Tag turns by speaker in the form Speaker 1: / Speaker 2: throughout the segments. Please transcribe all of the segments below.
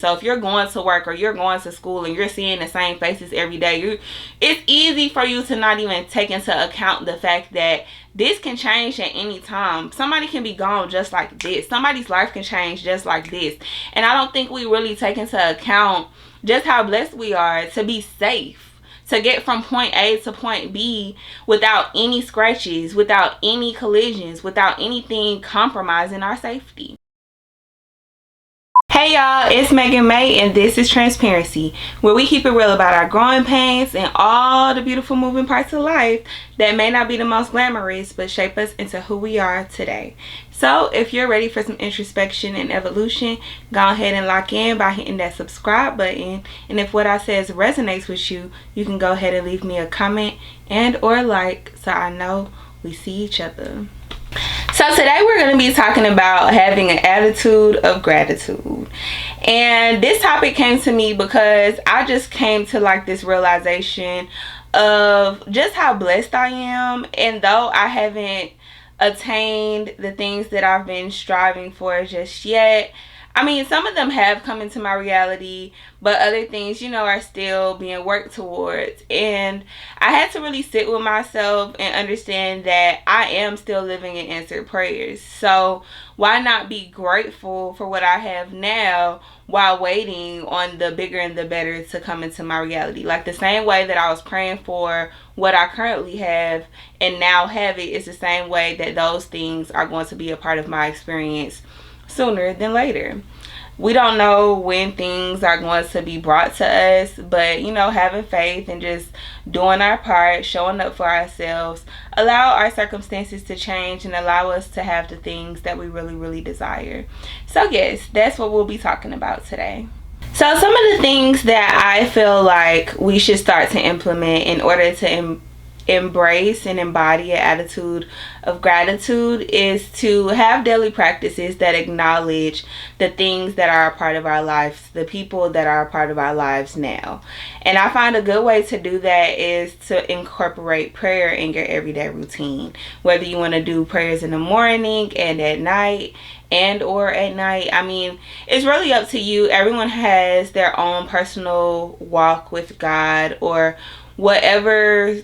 Speaker 1: So if you're going to work or you're going to school and you're seeing the same faces every day, it's easy for you to not even take into account the fact that this can change at any time. Somebody can be gone just like this. Somebody's life can change just like this. And I don't think we really take into account just how blessed we are to be safe, to get from point A to point B without any scratches, without any collisions, without anything compromising our safety. Hey y'all, it's Megan May and this is Transparency, where we keep it real about our growing pains and all the beautiful moving parts of life that may not be the most glamorous but shape us into who we are today. So if you're ready for some introspection and evolution, go ahead and lock in by hitting that subscribe button. And if what I says resonates with you, you can go ahead and leave me a comment and or like so I know we see each other. So today we're going to be talking about having an attitude of gratitude. And this topic came to me because I just came to like this realization of just how blessed I am. And though I haven't attained the things that I've been striving for just yet, I mean, some of them have come into my reality, but other things, are still being worked towards. And I had to really sit with myself and understand that I am still living in answered prayers. So why not be grateful for what I have now while waiting on the bigger and the better to come into my reality? Like the same way that I was praying for what I currently have and now have it is the same way that those things are going to be a part of my experience sooner than later. We don't know when things are going to be brought to us, but having faith and just doing our part, showing up for ourselves, allow our circumstances to change and allow us to have the things that we really, really desire. So yes, that's what we'll be talking about today. So some of the things that I feel like we should start to implement in order to embrace and embody an attitude of gratitude is to have daily practices that acknowledge the things that are a part of our lives, the people that are a part of our lives now. And I find a good way to do that is to incorporate prayer in your everyday routine, whether you want to do prayers in the morning and at night or at night. I mean, it's really up to you. Everyone has their own personal walk with God or whatever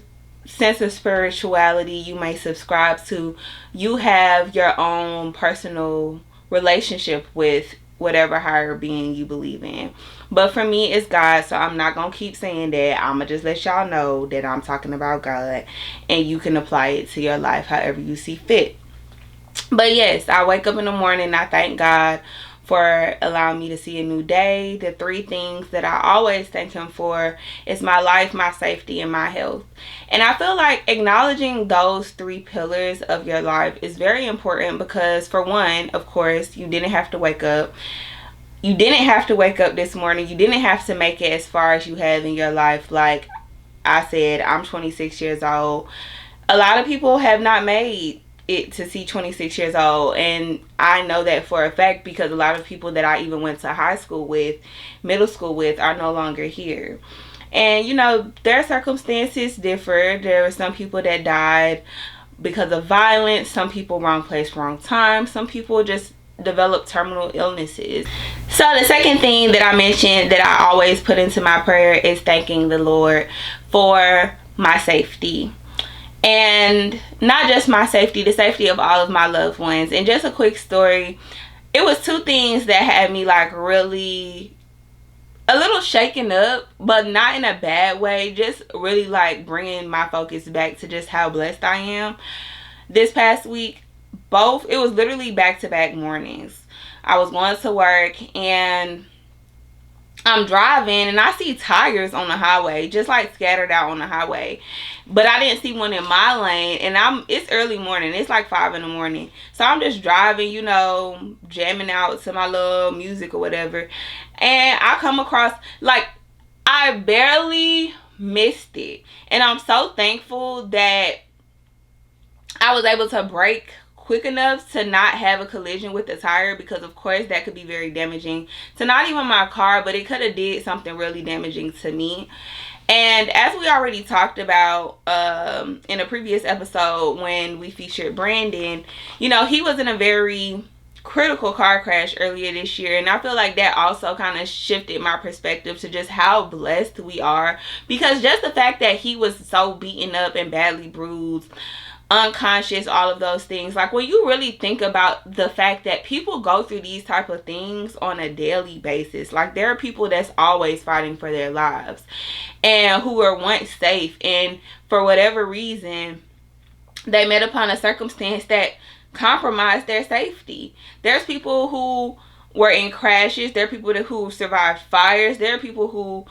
Speaker 1: sense of spirituality you may subscribe to. You have your own personal relationship with whatever higher being you believe in. But for me, it's God, so I'm not gonna keep saying that. I'm gonna just let y'all know that I'm talking about God, and you can apply it to your life however you see fit. But yes, I wake up in the morning, I thank God for allowing me to see a new day. The three things that I always thank him for is my life, my safety, and my health. And I feel like acknowledging those three pillars of your life is very important because, for one, of course, you didn't have to wake up. You didn't have to wake up this morning. You didn't have to make it as far as you have in your life. Like I said, I'm 26 years old. A lot of people have not made it to see 26 years old, and I know that for a fact because a lot of people that I even went to high school with, middle school with, are no longer here. And their circumstances differ. There were some people that died because of violence, some people wrong place, wrong time, some people just developed terminal illnesses. So the second thing that I mentioned that I always put into my prayer is thanking the Lord for my safety. And not just my safety, the safety of all of my loved ones. And just a quick story, it was two things that had me like really a little shaken up, but not in a bad way, just really like bringing my focus back to just how blessed I am. This past week, it was literally back-to-back mornings. I was going to work and I'm driving and I see tires on the highway, just like scattered out on the highway. But I didn't see one in my lane, and it's early morning. It's like 5 in the morning. So I'm just driving, jamming out to my little music or whatever. And I come across, like, I barely missed it. And I'm so thankful that I was able to brake quick enough to not have a collision with the tire, because of course that could be very damaging to not even my car, but it could have did something really damaging to me. And as we already talked about in a previous episode when we featured Brandon, he was in a very critical car crash earlier this year, and I feel like that also kind of shifted my perspective to just how blessed we are, because just the fact that he was so beaten up and badly bruised, unconscious, all of those things, like when you really think about the fact that people go through these type of things on a daily basis, like there are people that's always fighting for their lives and who were once safe, and for whatever reason they met upon a circumstance that compromised their safety. There's people who were in crashes, there are people who survived fires, there are people who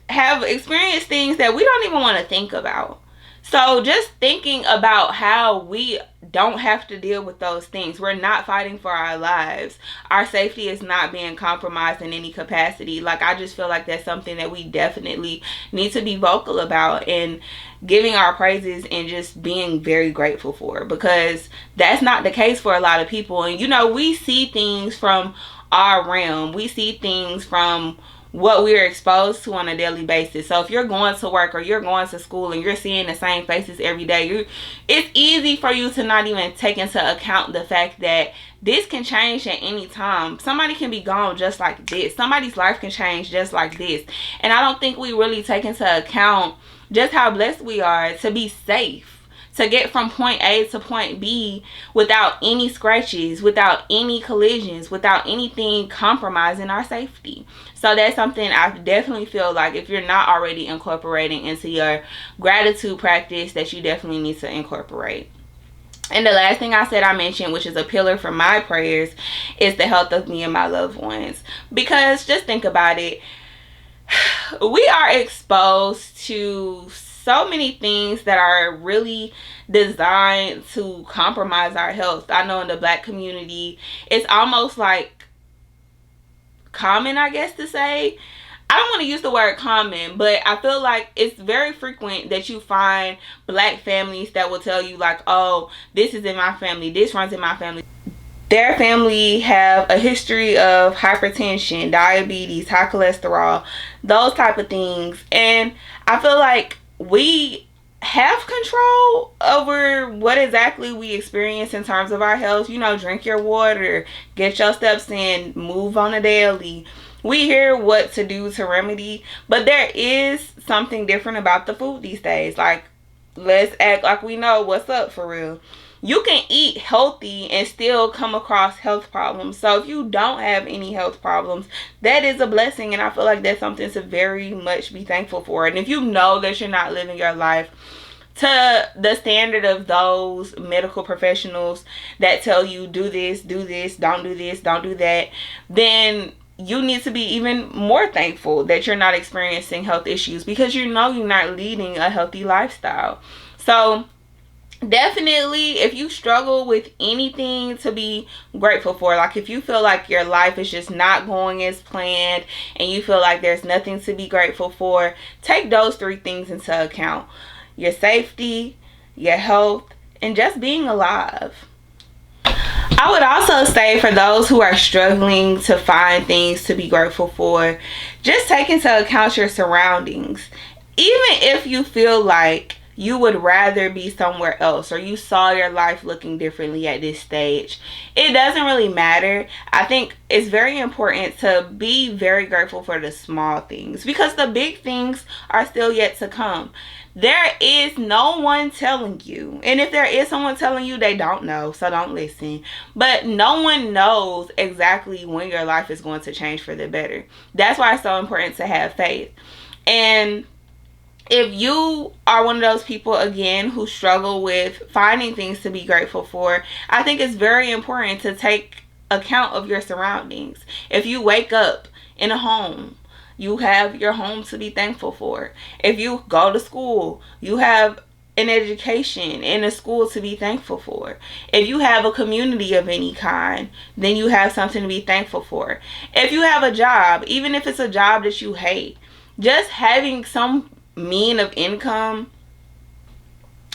Speaker 1: have experienced things that we don't even want to think about. So just thinking about how we don't have to deal with those things. We're not fighting for our lives. Our safety is not being compromised in any capacity. Like, I just feel like that's something that we definitely need to be vocal about and giving our praises and just being very grateful for, because that's not the case for a lot of people. And you know, we see things from our realm. We see things from what we're exposed to on a daily basis. So if you're going to work or you're going to school and you're seeing the same faces every day, it's easy for you to not even take into account the fact that this can change at any time. Somebody can be gone just like this. Somebody's life can change just like this. And I don't think we really take into account just how blessed we are to be safe, to get from point A to point B without any scratches, without any collisions, without anything compromising our safety. So that's something I definitely feel like if you're not already incorporating into your gratitude practice, that you definitely need to incorporate. And the last thing I mentioned, which is a pillar for my prayers, is the health of me and my loved ones. Because just think about it. We are exposed to so many things that are really designed to compromise our health. I know in the Black community, it's almost like common, I guess to say. I don't want to use the word common, but I feel like it's very frequent that you find Black families that will tell you like, oh, this is in my family, this runs in my family. Their family have a history of hypertension, diabetes, high cholesterol, those type of things. And I feel like we have control over what exactly we experience in terms of our health. You know, drink your water, get your steps in, move on a daily. We hear what to do to remedy, but there is something different about the food these days. Like, let's act like we know what's up for real. You can eat healthy and still come across health problems. So if you don't have any health problems, that is a blessing. And I feel like that's something to very much be thankful for. And if you know that you're not living your life to the standard of those medical professionals that tell you do this, don't do this, don't do that, then you need to be even more thankful that you're not experiencing health issues, because you know you're not leading a healthy lifestyle. So definitely, if you struggle with anything to be grateful for, like if you feel like your life is just not going as planned and you feel like there's nothing to be grateful for, take those 3 things into account: your safety, your health, and just being alive. I would also say, for those who are struggling to find things to be grateful for, just take into account your surroundings. Even if you feel like you would rather be somewhere else, or you saw your life looking differently at this stage, it doesn't really matter. I think it's very important to be very grateful for the small things, because the big things are still yet to come. There is no one telling you, and if there is someone telling you, they don't know, so don't listen. But no one knows exactly when your life is going to change for the better. That's why it's so important to have faith. And if you are one of those people, again, who struggle with finding things to be grateful for, I think it's very important to take account of your surroundings. If you wake up in a home, you have your home to be thankful for. If you go to school, you have an education and a school to be thankful for. If you have a community of any kind, then you have something to be thankful for. If you have a job, even if it's a job that you hate, just having some mean of income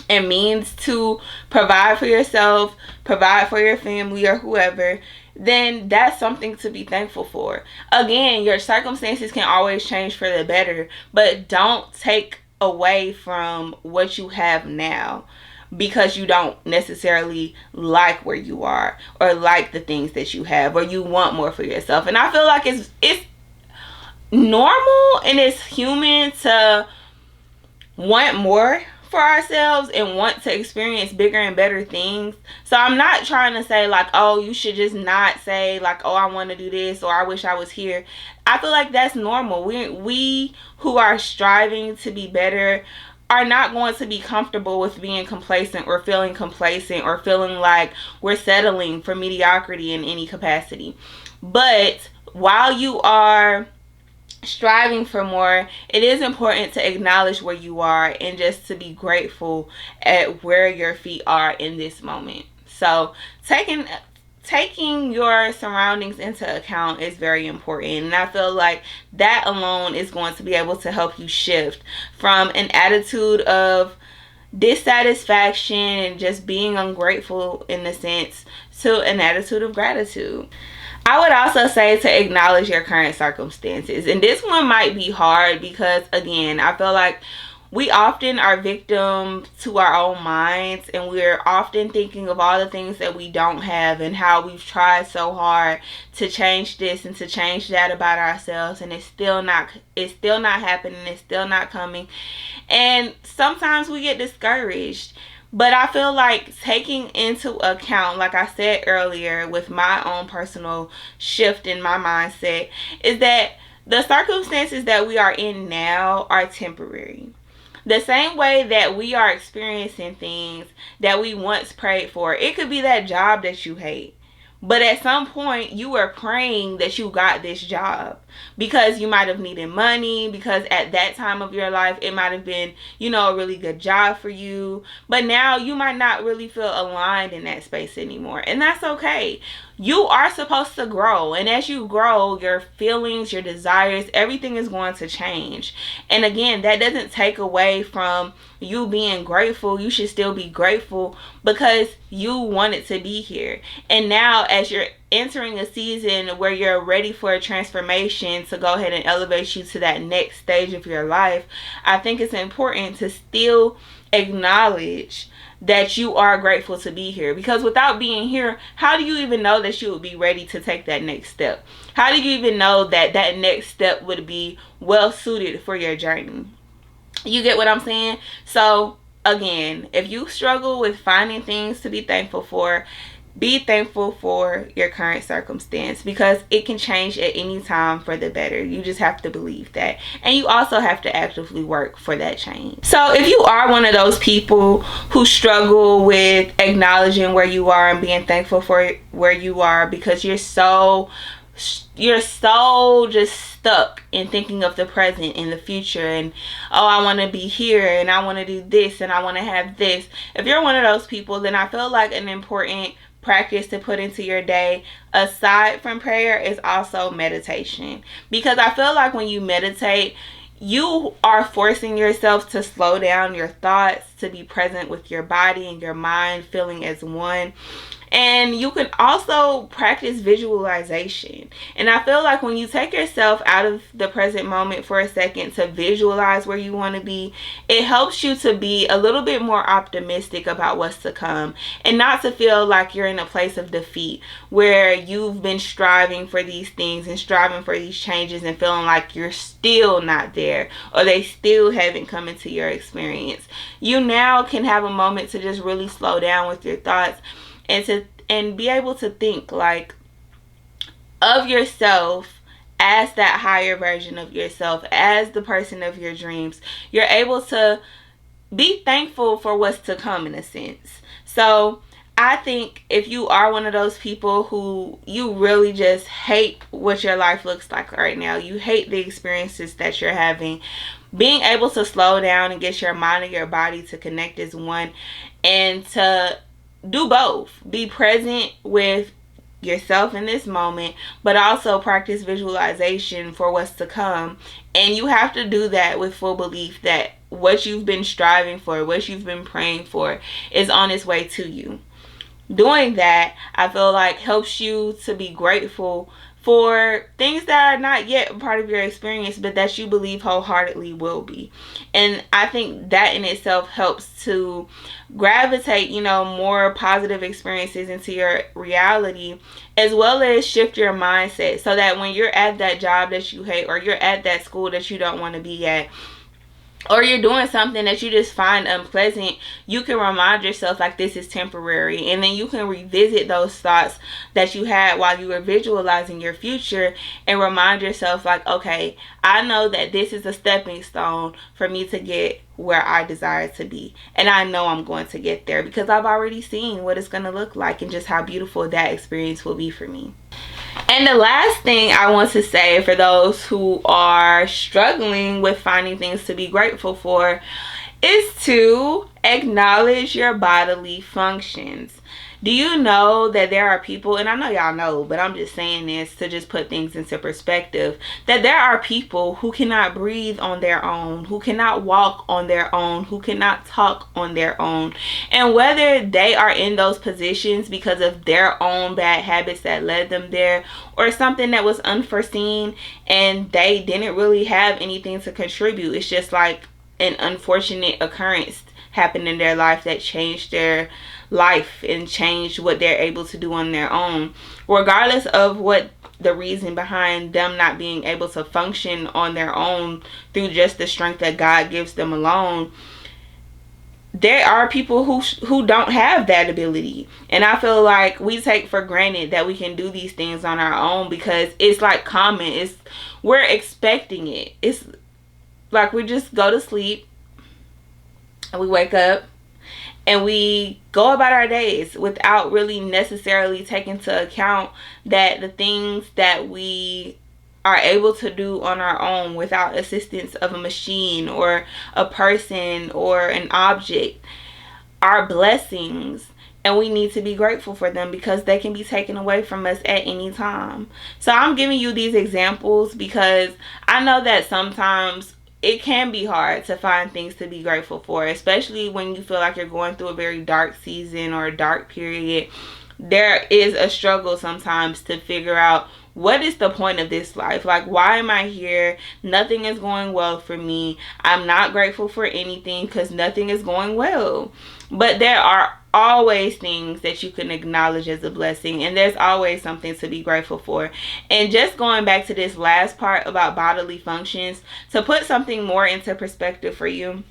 Speaker 1: and means to provide for yourself, provide for your family or whoever, then that's something to be thankful for. Again, your circumstances can always change for the better, but don't take away from what you have now. because you don't necessarily like where you are or like the things that you have, or you want more for yourself. And I feel like it's normal and it's human to want more for ourselves and want to experience bigger and better things. So I'm not trying to say like, oh, you should just not say like, oh, I want to do this, or I wish I was here. I feel like that's normal. We who are striving to be better are not going to be comfortable with being complacent or feeling like we're settling for mediocrity in any capacity. But while you are striving for more, it is important to acknowledge where you are and just to be grateful at where your feet are in this moment. So taking your surroundings into account is very important, and I feel like that alone is going to be able to help you shift from an attitude of dissatisfaction and just being ungrateful in a sense to an attitude of gratitude. I would also say to acknowledge your current circumstances. And this one might be hard because, again, I feel like we often are victim to our own minds, and we're often thinking of all the things that we don't have and how we've tried so hard to change this and to change that about ourselves, and it's still not happening, it's still not coming. And sometimes we get discouraged. But I feel like taking into account, like I said earlier, with my own personal shift in my mindset, is that the circumstances that we are in now are temporary. The same way that we are experiencing things that we once prayed for. It could be that job that you hate. But at some point, you were praying that you got this job because you might have needed money, because at that time of your life, it might have been, a really good job for you. But now you might not really feel aligned in that space anymore. And that's okay. You are supposed to grow. And as you grow, your feelings, your desires, everything is going to change. And again, that doesn't take away from you being grateful. You should still be grateful because you wanted to be here. And now as you're entering a season where you're ready for a transformation to go ahead and elevate you to that next stage of your life, I think it's important to still acknowledge that you are grateful to be here. Because without being here, how do you even know that you would be ready to take that next step? How do you even know that that next step would be well suited for your journey? You get what I'm saying? So again, if you struggle with finding things to be thankful for, be thankful for your current circumstance, because it can change at any time for the better. You just have to believe that. And you also have to actively work for that change. So if you are one of those people who struggle with acknowledging where you are and being thankful for where you are because you're so just stuck in thinking of the present and the future, and I want to be here and I want to do this and I want to have this. If you're one of those people, then I feel like an important practice to put into your day aside from prayer is also meditation. Because I feel like when you meditate, you are forcing yourself to slow down your thoughts, to be present with your body and your mind, feeling as one. And you can also practice visualization. And I feel like when you take yourself out of the present moment for a second to visualize where you want to be, it helps you to be a little bit more optimistic about what's to come, and not to feel like you're in a place of defeat where you've been striving for these things and striving for these changes and feeling like you're still not there or they still haven't come into your experience. You now can have a moment to just really slow down with your thoughts and be able to think like of yourself as that higher version of yourself, as the person of your dreams. You're able to be thankful for what's to come in a sense. So I think if you are one of those people who you really just hate what your life looks like right now, you hate the experiences that you're having, being able to slow down and get your mind and your body to connect as one, and to do both. Be present with yourself in this moment, but also practice visualization for what's to come. And you have to do that with full belief that what you've been striving for, what you've been praying for, is on its way to you. Doing that, I feel like, helps you to be grateful for things that are not yet a part of your experience, but that you believe wholeheartedly will be. And I think that in itself helps to gravitate, more positive experiences into your reality, as well as shift your mindset so that when you're at that job that you hate, or you're at that school that you don't want to be at, or you're doing something that you just find unpleasant, you can remind yourself like this is temporary, and then you can revisit those thoughts that you had while you were visualizing your future and remind yourself like, okay, I know that this is a stepping stone for me to get where I desire to be, and I know I'm going to get there because I've already seen what it's going to look like and just how beautiful that experience will be for me. And the last thing I want to say for those who are struggling with finding things to be grateful for is to acknowledge your bodily functions. Do you know that there are people, and I know y'all know, but I'm just saying this to just put things into perspective, that there are people who cannot breathe on their own, who cannot walk on their own, who cannot talk on their own. And whether they are in those positions because of their own bad habits that led them there, or something that was unforeseen and they didn't really have anything to contribute, it's just like an unfortunate occurrence happened in their life that changed their life and changed what they're able to do on their own. Regardless of what the reason behind them not being able to function on their own through just the strength that God gives them alone, there are people who don't have that ability. And I feel like we take for granted that we can do these things on our own because it's like common. We're expecting it. It's like we just go to sleep and we wake up and we go about our days without really necessarily taking into account that the things that we are able to do on our own without assistance of a machine or a person or an object are blessings, and we need to be grateful for them because they can be taken away from us at any time. So I'm giving you these examples because I know that sometimes it can be hard to find things to be grateful for, especially when you feel like you're going through a very dark season or a dark period. There is a struggle sometimes to figure out, what is the point of this life? Like, why am I here? Nothing is going well for me. I'm not grateful for anything because nothing is going well. But there are always things that you can acknowledge as a blessing, and there's always something to be grateful for. And just going back to this last part about bodily functions, to put something more into perspective for you,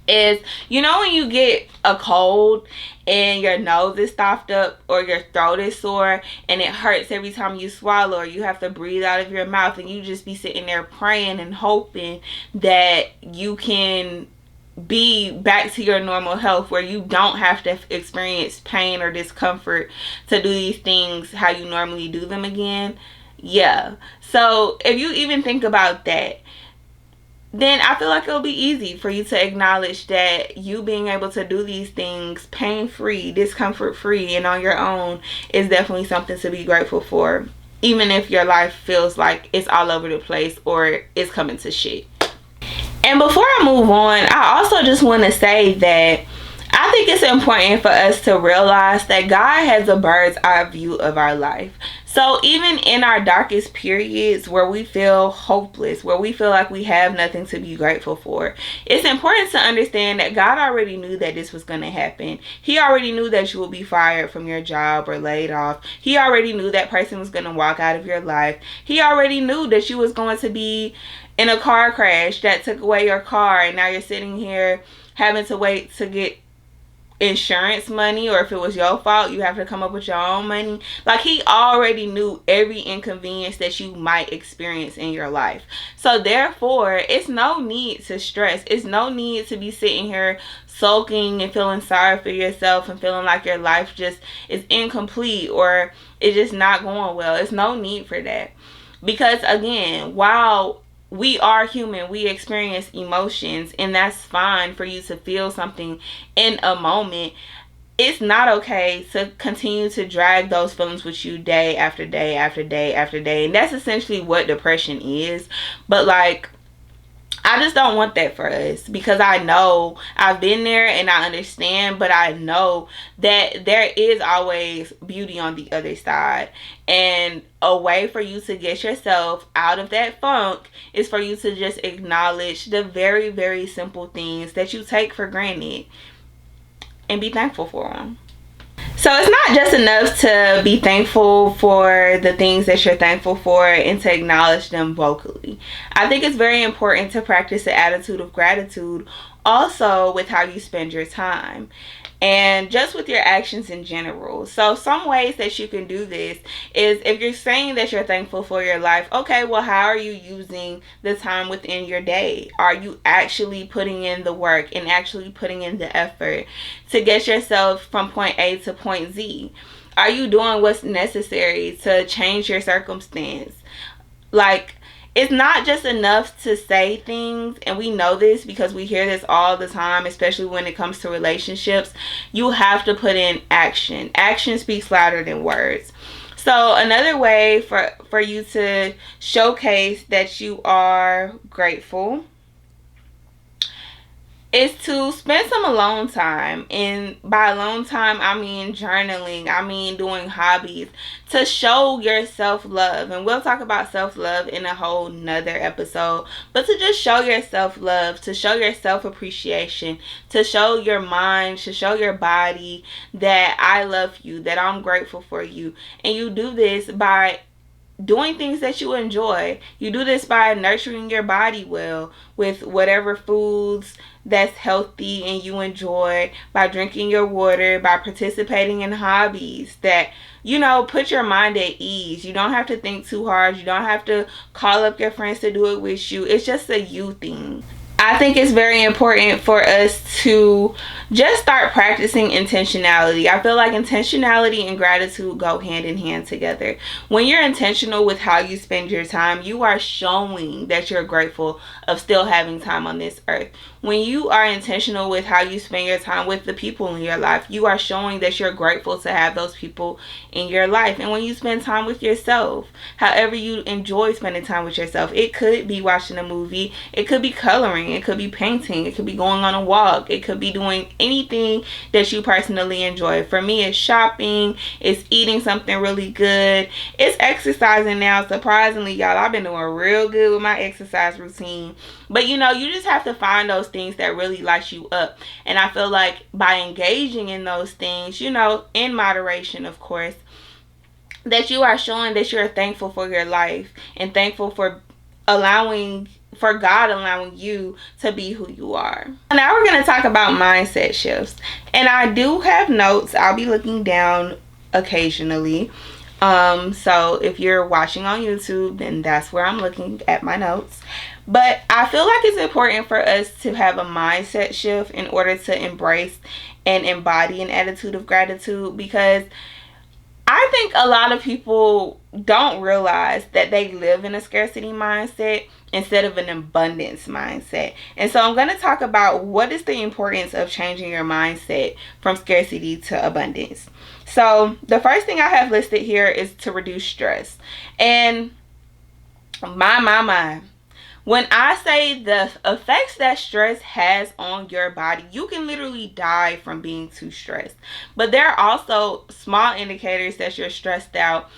Speaker 1: is, when you get a cold and your nose is stuffed up or your throat is sore and it hurts every time you swallow, or you have to breathe out of your mouth, and you just be sitting there praying and hoping that you can be back to your normal health where you don't have to experience pain or discomfort to do these things how you normally do them again. Yeah. So if you even think about that, then I feel like it'll be easy for you to acknowledge that you being able to do these things pain-free, discomfort-free, and on your own is definitely something to be grateful for, even if your life feels like it's all over the place or it's coming to shit. And before I move on, I also just want to say that I think it's important for us to realize that God has a bird's eye view of our life. So even in our darkest periods where we feel hopeless, where we feel like we have nothing to be grateful for, it's important to understand that God already knew that this was going to happen. He already knew that you will be fired from your job or laid off. He already knew that person was going to walk out of your life. He already knew that you was going to be in a car crash that took away your car, and now you're sitting here having to wait to get insurance money, or if it was your fault you have to come up with your own money. Like, he already knew every inconvenience that you might experience in your life. So therefore, it's no need to stress. It's no need to be sitting here sulking and feeling sorry for yourself and feeling like your life just is incomplete or it's just not going well. It's no need for that, because again, while we are human, we experience emotions, and that's fine for you to feel something in a moment. It's not okay to continue to drag those feelings with you day after day after day after day. And that's essentially what depression is. But like, I I just don't want that for us, because I know I've been there and I understand, but I know that there is always beauty on the other side. And a way for you to get yourself out of that funk is for you to just acknowledge the very, very simple things that you take for granted and be thankful for them. So it's not just enough to be thankful for the things that you're thankful for and to acknowledge them vocally. I think it's very important to practice the attitude of gratitude also with how you spend your time and just with your actions in general. So some ways that you can do this is, if you're saying that you're thankful for your life, okay, well, how are you using the time within your day? Are you actually putting in the work and actually putting in the effort to get yourself from point A to point Z? Are you doing what's necessary to change your circumstance? Like, it's not just enough to say things, and we know this because we hear this all the time, especially when it comes to relationships. You have to put in action. Action speaks louder than words. So another way for you to showcase that you are grateful is to spend some alone time. And by alone time, I mean journaling, I mean doing hobbies, to show your self-love. And we'll talk about self-love in a whole nother episode, but to just show your self-love, to show your self-appreciation, to show your mind, to show your body that I love you, that I'm grateful for you. And you do this by doing things that you enjoy. You do this by nurturing your body well with whatever foods that's healthy and you enjoy, by drinking your water, by participating in hobbies that, you know, put your mind at ease. You don't have to think too hard. You don't have to call up your friends to do it with you. It's just a you thing. I think it's very important for us to just start practicing intentionality. I feel like intentionality and gratitude go hand in hand together. When you're intentional with how you spend your time, you are showing that you're grateful of still having time on this earth. When you are intentional with how you spend your time with the people in your life, you are showing that you're grateful to have those people in your life. And when you spend time with yourself, however you enjoy spending time with yourself, it could be watching a movie, it could be coloring, it could be painting, it could be going on a walk, it could be doing anything that you personally enjoy. For me, it's shopping, it's eating something really good, it's exercising now. Surprisingly, y'all, I've been doing real good with my exercise routine. But you know, you just have to find those things that really light you up. And I feel like by engaging in those things, you know, in moderation, of course, that you are showing that you're thankful for your life and thankful for God allowing you to be who you are. Now we're going to talk about mindset shifts. And I do have notes. I'll be looking down occasionally. So if you're watching on YouTube, then that's where I'm looking at my notes. But I feel like it's important for us to have a mindset shift in order to embrace and embody an attitude of gratitude, because I think a lot of people don't realize that they live in a scarcity mindset instead of an abundance mindset. And so I'm going to talk about what is the importance of changing your mindset from scarcity to abundance. So the first thing I have listed here is to reduce stress. And my, when I say the effects that stress has on your body, you can literally die from being too stressed. But there are also small indicators that you're stressed out.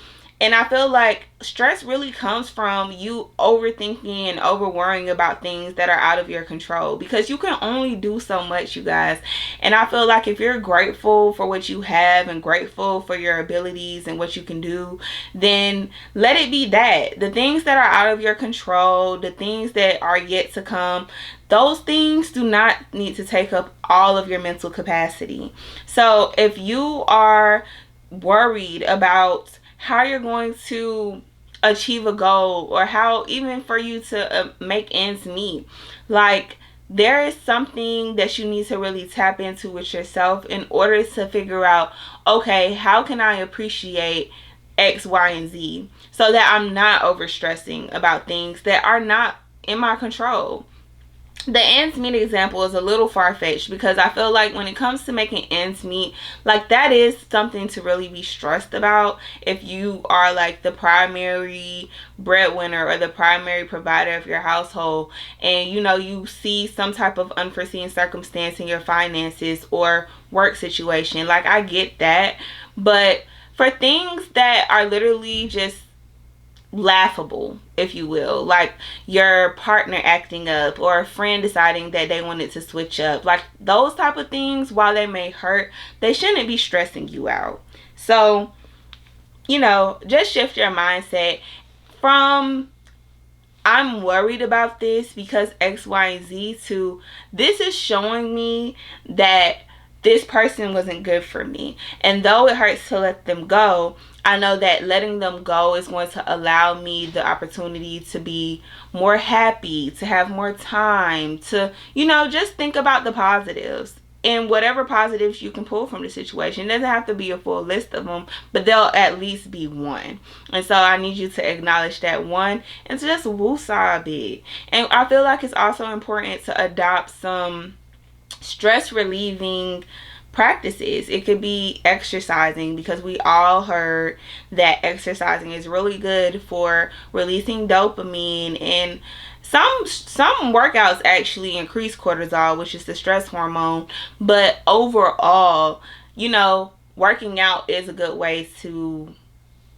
Speaker 1: And I feel like stress really comes from you overthinking and over worrying about things that are out of your control, because you can only do so much, you guys. And I feel like if you're grateful for what you have and grateful for your abilities and what you can do, then let it be that. The things that are out of your control, the things that are yet to come, those things do not need to take up all of your mental capacity. So if you are worried about how you're going to achieve a goal, or how even for you to make ends meet, like, there is something that you need to really tap into with yourself in order to figure out, okay, how can I appreciate X, Y, and Z, so that I'm not over stressing about things that are not in my control. the ends meet example is a little far-fetched, because I feel like when it comes to making ends meet, like, that is something to really be stressed about if you are like the primary breadwinner or the primary provider of your household, and you know, you see some type of unforeseen circumstance in your finances or work situation. Like, I get that, but for things that are literally just laughable, if you will, like your partner acting up or a friend deciding that they wanted to switch up, like those type of things, while they may hurt, they shouldn't be stressing you out. So, you know, just shift your mindset from I'm worried about this because X, Y, and Z to this is showing me that this person wasn't good for me. And though it hurts to let them go, I know that letting them go is going to allow me the opportunity to be more happy, to have more time, to, you know, just think about the positives. And whatever positives you can pull from the situation, it doesn't have to be a full list of them, but there'll at least be one. And so I need you to acknowledge that one and to just woosah a bit. And I feel like it's also important to adopt some stress relieving practices. It could be exercising, because we all heard that exercising is really good for releasing dopamine, and some workouts actually increase cortisol, which is the stress hormone. But overall, you know, working out is a good way to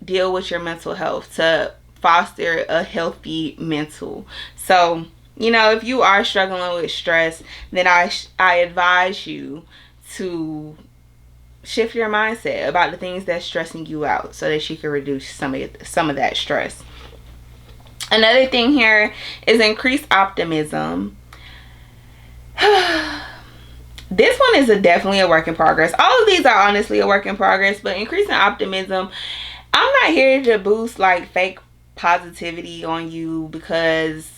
Speaker 1: deal with your mental health, to foster a healthy mental. So, you know, if you are struggling with stress, then I advise you to shift your mindset about the things that's stressing you out so that you can reduce some of that stress. Another thing here is increased optimism. This one is definitely a work in progress. All of these are honestly a work in progress, but increasing optimism, I'm not here to boost like fake positivity on you, because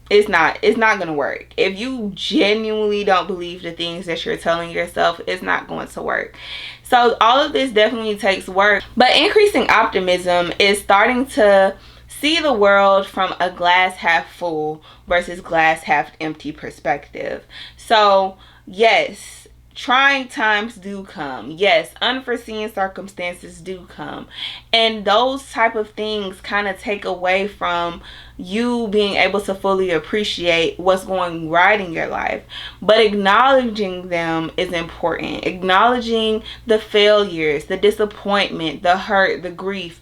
Speaker 1: it's not going to work. If you genuinely don't believe the things that you're telling yourself, it's not going to work. So all of this definitely takes work, but increasing optimism is starting to see the world from a glass half full versus glass half empty perspective. So yes, trying times do come. Yes, unforeseen circumstances do come. And those type of things kind of take away from you being able to fully appreciate what's going right in your life. But acknowledging them is important. Acknowledging the failures, the disappointment, the hurt, the grief.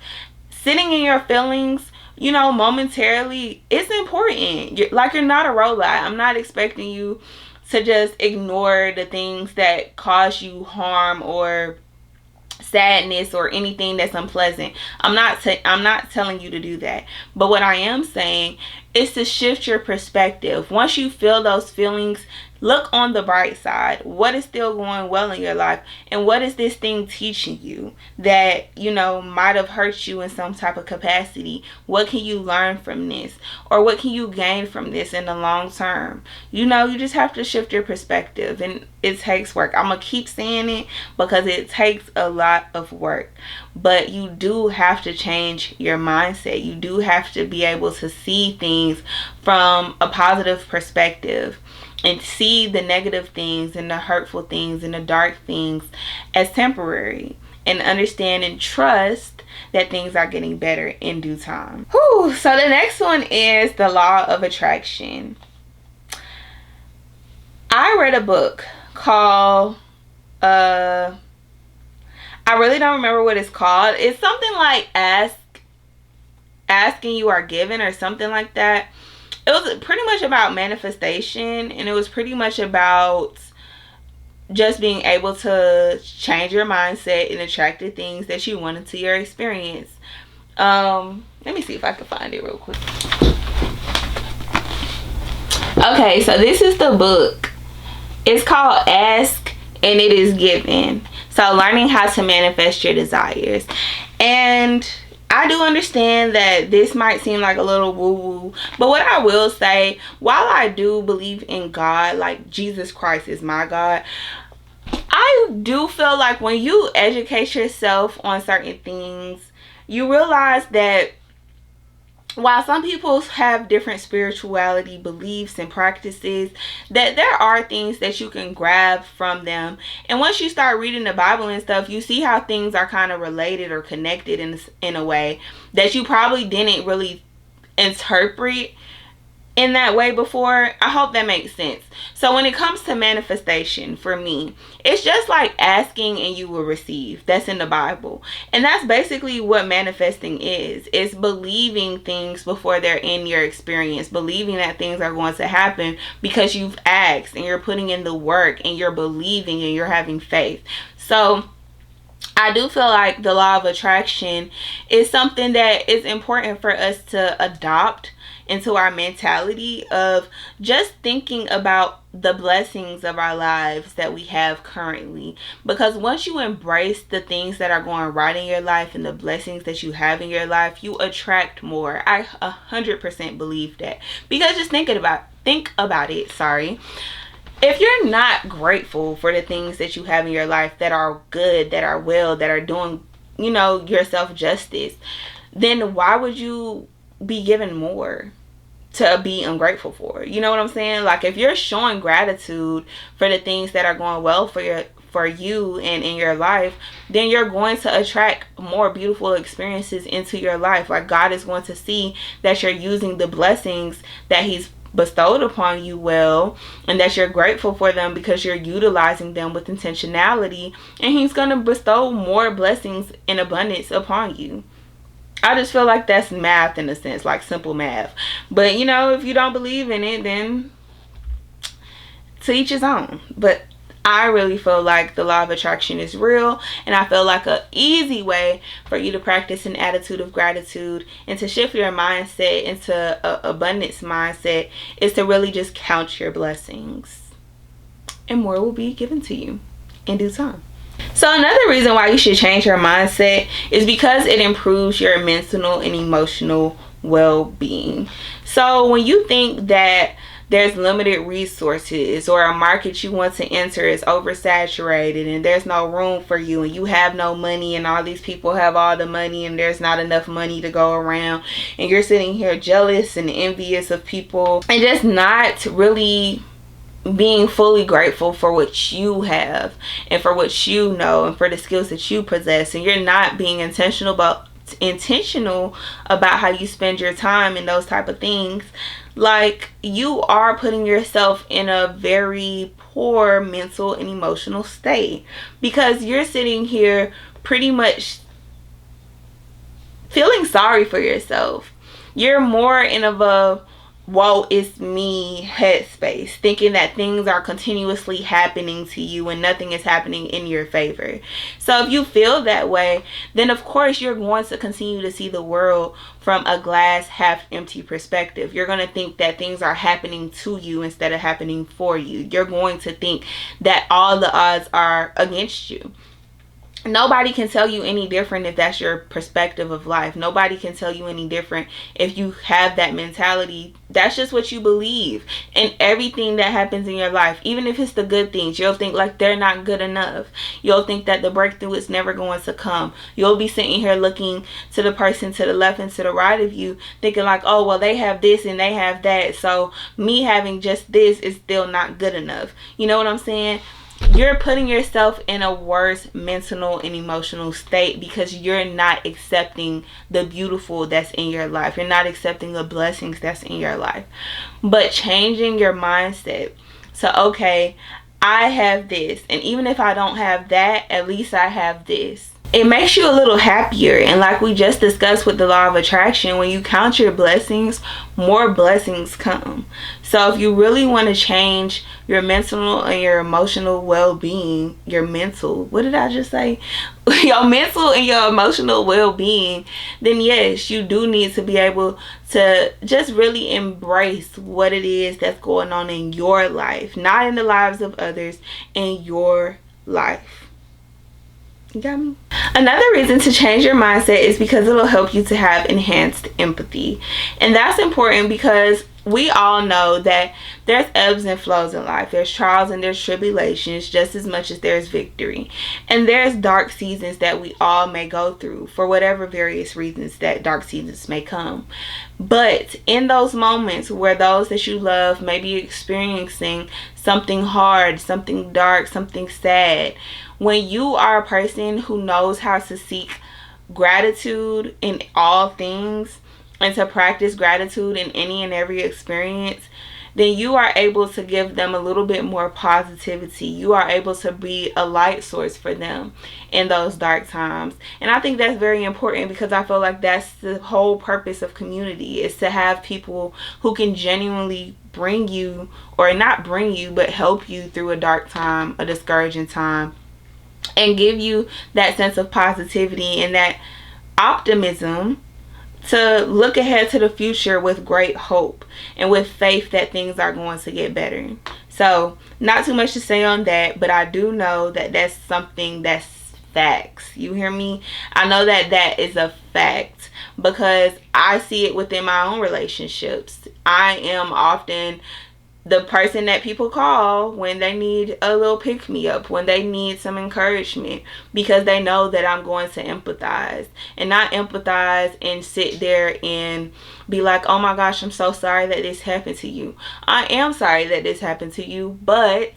Speaker 1: Sitting in your feelings, you know, momentarily, it's important. You're not a robot. I'm not expecting you to just ignore the things that cause you harm or sadness or anything that's unpleasant. I'm not telling you to do that. But what I am saying is to shift your perspective. Once you feel those feelings, look on the bright side. What is still going well in your life? And what is this thing teaching you that, you know, might have hurt you in some type of capacity? What can you learn from this? Or what can you gain from this in the long term? You know, you just have to shift your perspective, and it takes work. I'm going to keep saying it because it takes a lot of work. But you do have to change your mindset. You do have to be able to see things from a positive perspective, and see the negative things and the hurtful things and the dark things as temporary, and understand and trust that things are getting better in due time. Whew. So the next one is the law of attraction. I read a book called I really don't remember what it's called. It's something like asking you are given, or something like that. It was pretty much about manifestation, and it was pretty much about just being able to change your mindset and attract the things that you want into your experience. Let me see if I can find it real quick. Okay, so this is the book. It's called Ask and It Is Given. So learning how to manifest your desires. And I do understand that this might seem like a little woo-woo, but what I will say, while I do believe in God, like Jesus Christ is my God, I do feel like when you educate yourself on certain things, you realize that while some people have different spirituality beliefs and practices, that there are things that you can grab from them. And once you start reading the Bible and stuff, you see how things are kind of related or connected in a way that you probably didn't really interpret in that way before. I hope that makes sense. So when it comes to manifestation, for me, it's just like asking and you will receive. That's in the Bible. And that's basically what manifesting is. It's believing things before they're in your experience. Believing that things are going to happen because you've asked and you're putting in the work and you're believing and you're having faith. So I do feel like the law of attraction is something that is important for us to adopt into our mentality of just thinking about the blessings of our lives that we have currently. Because once you embrace the things that are going right in your life and the blessings that you have in your life, you attract more. I 100% believe that. Because just think about it, if you're not grateful for the things that you have in your life that are good, that are well, that are doing, yourself justice, then why would you be given more to be ungrateful for? You know what I'm saying? Like, if you're showing gratitude for the things that are going well for you and in your life, then you're going to attract more beautiful experiences into your life. Like, God is going to see that you're using the blessings that He's bestowed upon you well, and that you're grateful for them because you're utilizing them with intentionality, and He's going to bestow more blessings in abundance upon you. I just feel like that's math in a sense, like simple math. But if you don't believe in it, then to each his own. But I really feel like the law of attraction is real, and I feel like an easy way for you to practice an attitude of gratitude and to shift your mindset into an abundance mindset is to really just count your blessings, and more will be given to you in due time. So another reason why you should change your mindset is because it improves your mental and emotional well-being. So when you think that there's limited resources, or a market you want to enter is oversaturated and there's no room for you, and you have no money and all these people have all the money and there's not enough money to go around, and you're sitting here jealous and envious of people and just not really being fully grateful for what you have and for what you know and for the skills that you possess, and you're not being intentional about how you spend your time and those type of things, like, you are putting yourself in a very poor mental and emotional state, because you're sitting here pretty much feeling sorry for yourself. You're more in a woe is me headspace, thinking that things are continuously happening to you and nothing is happening in your favor. So if you feel that way, then of course you're going to continue to see the world from a glass half empty perspective. You're going to think that things are happening to you instead of happening for you. You're going to think that all the odds are against you. Nobody can tell you any different if that's your perspective of life. Nobody can tell you any different if you have that mentality. That's just what you believe. And everything that happens in your life, even if it's the good things, you'll think like they're not good enough. You'll think that the breakthrough is never going to come. You'll be sitting here looking to the person to the left and to the right of you, thinking like, oh, well, they have this and they have that, so me having just this is still not good enough. You know what I'm saying? You're putting yourself in a worse mental and emotional state because you're not accepting the beautiful that's in your life. You're not accepting the blessings that's in your life. But changing your mindset. So, okay, I have this, and even if I don't have that, at least I have this. It makes you a little happier. And like we just discussed with the law of attraction, when you count your blessings, more blessings come. So if you really want to change your mental and your emotional well-being, your mental and your emotional well-being, then yes, you do need to be able to just really embrace what it is that's going on in your life, not in the lives of others, in your life. You got me? Another reason to change your mindset is because it'll help you to have enhanced empathy. And that's important because we all know that there's ebbs and flows in life. There's trials and there's tribulations just as much as there's victory. And there's dark seasons that we all may go through for whatever various reasons that dark seasons may come. But in those moments where those that you love may be experiencing something hard, something dark, something sad, when you are a person who knows how to seek gratitude in all things and to practice gratitude in any and every experience, then you are able to give them a little bit more positivity. You are able to be a light source for them in those dark times. And I think that's very important, because I feel like that's the whole purpose of community, is to have people who can genuinely bring you, or not bring you, but help you through a dark time, a discouraging time, and give you that sense of positivity and that optimism to look ahead to the future with great hope and with faith that things are going to get better. So, not too much to say on that, but I do know that that's something that's facts. You hear me? I know that that is a fact, because I see it within my own relationships. I am often the person that people call when they need a little pick-me-up, when they need some encouragement, because they know that I'm going to empathize. And not empathize and sit there and be like, oh my gosh, I'm so sorry that this happened to you. I am sorry that this happened to you, but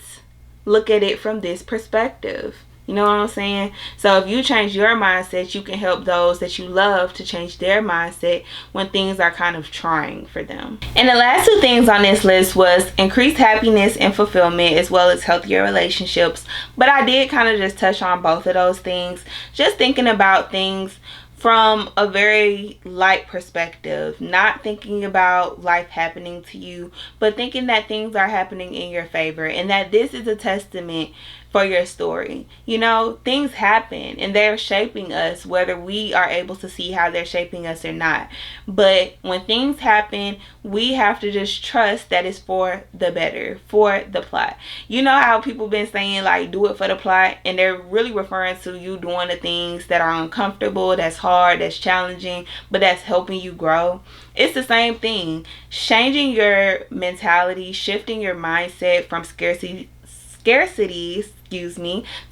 Speaker 1: look at it from this perspective. You know what I'm saying? So if you change your mindset, you can help those that you love to change their mindset when things are kind of trying for them. And the last two things on this list was increased happiness and fulfillment, as well as healthier relationships. But I did kind of just touch on both of those things, just thinking about things from a very light perspective, not thinking about life happening to you, but thinking that things are happening in your favor, and that this is a testament for your story. You know, things happen and they're shaping us, whether we are able to see how they're shaping us or not. But when things happen, we have to just trust that it's for the better, for the plot. You know how people been saying, like, do it for the plot, and they're really referring to you doing the things that are uncomfortable, that's hard, that's challenging, but that's helping you grow. It's the same thing. Changing your mentality, shifting your mindset from scarcity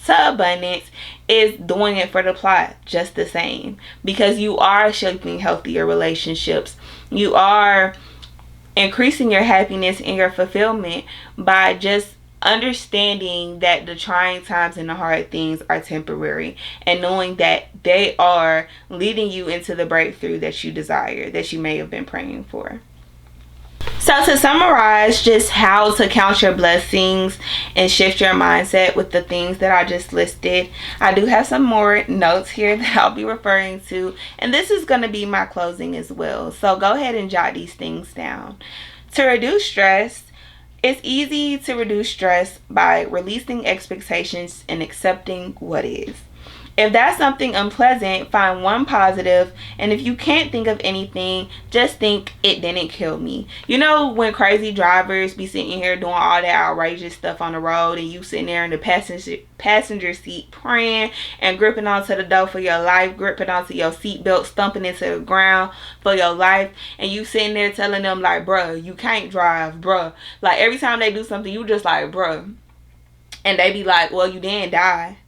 Speaker 1: to abundance is doing it for the plot just the same, because you are shaping healthier relationships. You are increasing your happiness and your fulfillment by just understanding that the trying times and the hard things are temporary, and knowing that they are leading you into the breakthrough that you desire, that you may have been praying for. So to summarize just how to count your blessings and shift your mindset with the things that I just listed, I do have some more notes here that I'll be referring to, and this is going to be my closing as well. So go ahead and jot these things down. To reduce stress, it's easy to reduce stress by releasing expectations and accepting what is. If that's something unpleasant, find one positive, and if you can't think of anything, just think, it didn't kill me. You know when crazy drivers be sitting here doing all that outrageous stuff on the road, and you sitting there in the passenger seat praying and gripping onto the door for your life, gripping onto your seatbelt, stumping into the ground for your life, and you sitting there telling them like, bruh, you can't drive, bruh. Like every time they do something, you just like, bruh. And they be like, well, you didn't die.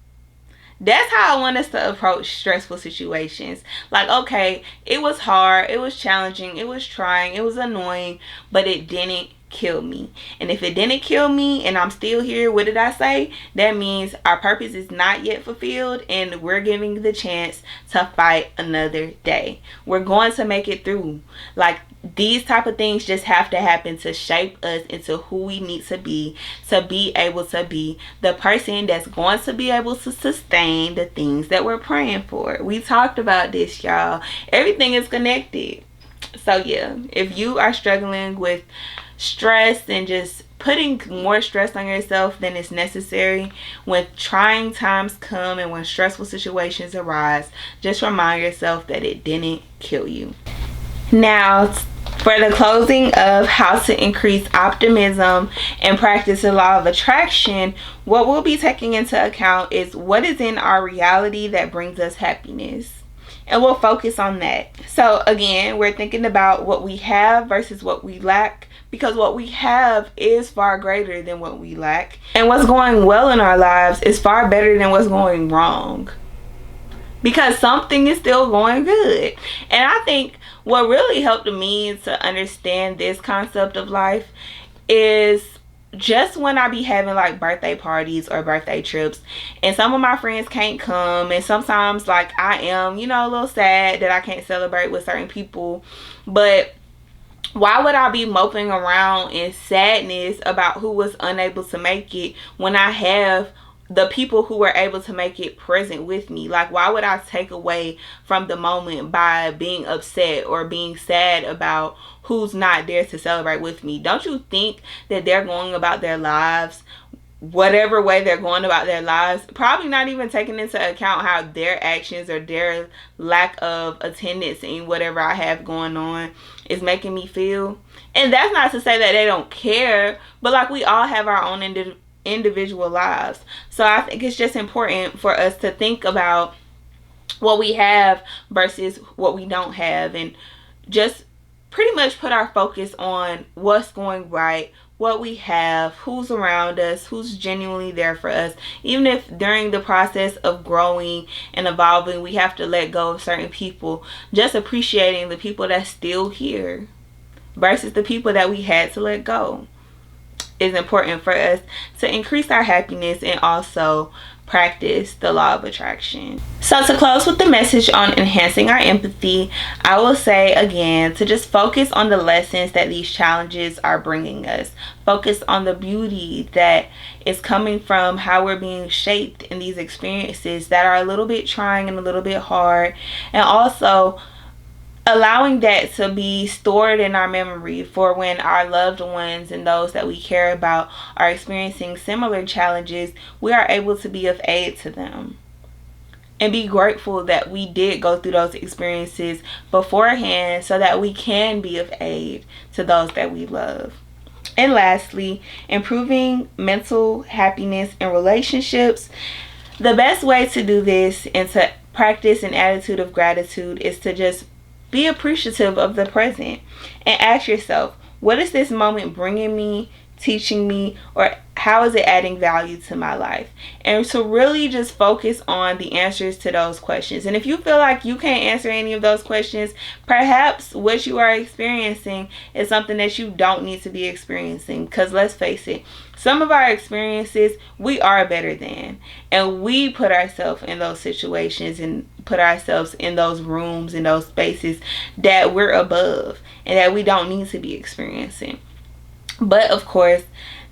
Speaker 1: That's how I want us to approach stressful situations. Like, okay, it was hard, it was challenging, it was trying, it was annoying, but it didn't kill me. And if it didn't kill me and I'm still here, what did I say? That means our purpose is not yet fulfilled, and we're giving the chance to fight another day. We're going to make it through. Like, these type of things just have to happen to shape us into who we need to be able to be the person that's going to be able to sustain the things that we're praying for. We talked about this, y'all. Everything is connected. So yeah, if you are struggling with stress and just putting more stress on yourself than is necessary, when trying times come and when stressful situations arise, just remind yourself that it didn't kill you. Now, for the closing of how to increase optimism and practice the law of attraction, what we'll be taking into account is what is in our reality that brings us happiness. And we'll focus on that. So again, we're thinking about what we have versus what we lack, because what we have is far greater than what we lack, and what's going well in our lives is far better than what's going wrong, because something is still going good. And I think what really helped me to understand this concept of life is just when I be having like birthday parties or birthday trips and some of my friends can't come, and sometimes like I am, you know, a little sad that I can't celebrate with certain people. But why would I be moping around in sadness about who was unable to make it when I have the people who were able to make it present with me? Like, why would I take away from the moment by being upset or being sad about who's not there to celebrate with me? Don't you think that they're going about their lives whatever way they're going about their lives, probably not even taking into account how their actions or their lack of attendance in whatever I have going on is making me feel? And that's not to say that they don't care, but like, we all have our own individual lives. So I think it's just important for us to think about what we have versus what we don't have, and just pretty much put our focus on what's going right, what we have, who's around us, who's genuinely there for us. Even if during the process of growing and evolving we have to let go of certain people, just appreciating the people that's still here versus the people that we had to let go is important for us to increase our happiness and also practice the law of attraction. So to close with the message on enhancing our empathy, I will say again to just focus on the lessons that these challenges are bringing us. Focus on the beauty that is coming from how we're being shaped in these experiences that are a little bit trying and a little bit hard, and also allowing that to be stored in our memory for when our loved ones and those that we care about are experiencing similar challenges, we are able to be of aid to them. And be grateful that we did go through those experiences beforehand so that we can be of aid to those that we love. And lastly, improving mental happiness in relationships. The best way to do this and to practice an attitude of gratitude is to just be appreciative of the present and ask yourself, what is this moment bringing me, teaching me, or how is it adding value to my life? And to really just focus on the answers to those questions. And if you feel like you can't answer any of those questions, perhaps what you are experiencing is something that you don't need to be experiencing. Because let's face it, some of our experiences we are better than, and we put ourselves in those situations and put ourselves in those rooms, in those spaces that we're above and that we don't need to be experiencing. But of course,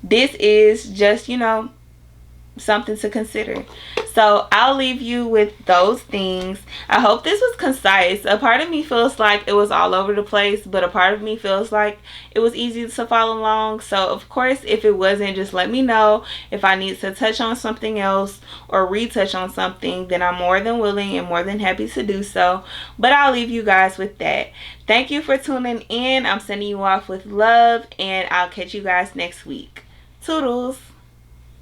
Speaker 1: this is just, something to consider. So I'll leave you with those things. I hope this was concise. A part of me feels like it was all over the place, but a part of me feels like it was easy to follow along. So of course, if it wasn't, just let me know. If I need to touch on something else or retouch on something, then I'm more than willing and more than happy to do so. But I'll leave you guys with that. Thank you for tuning in. I'm sending you off with love, and I'll catch you guys next week. Toodles.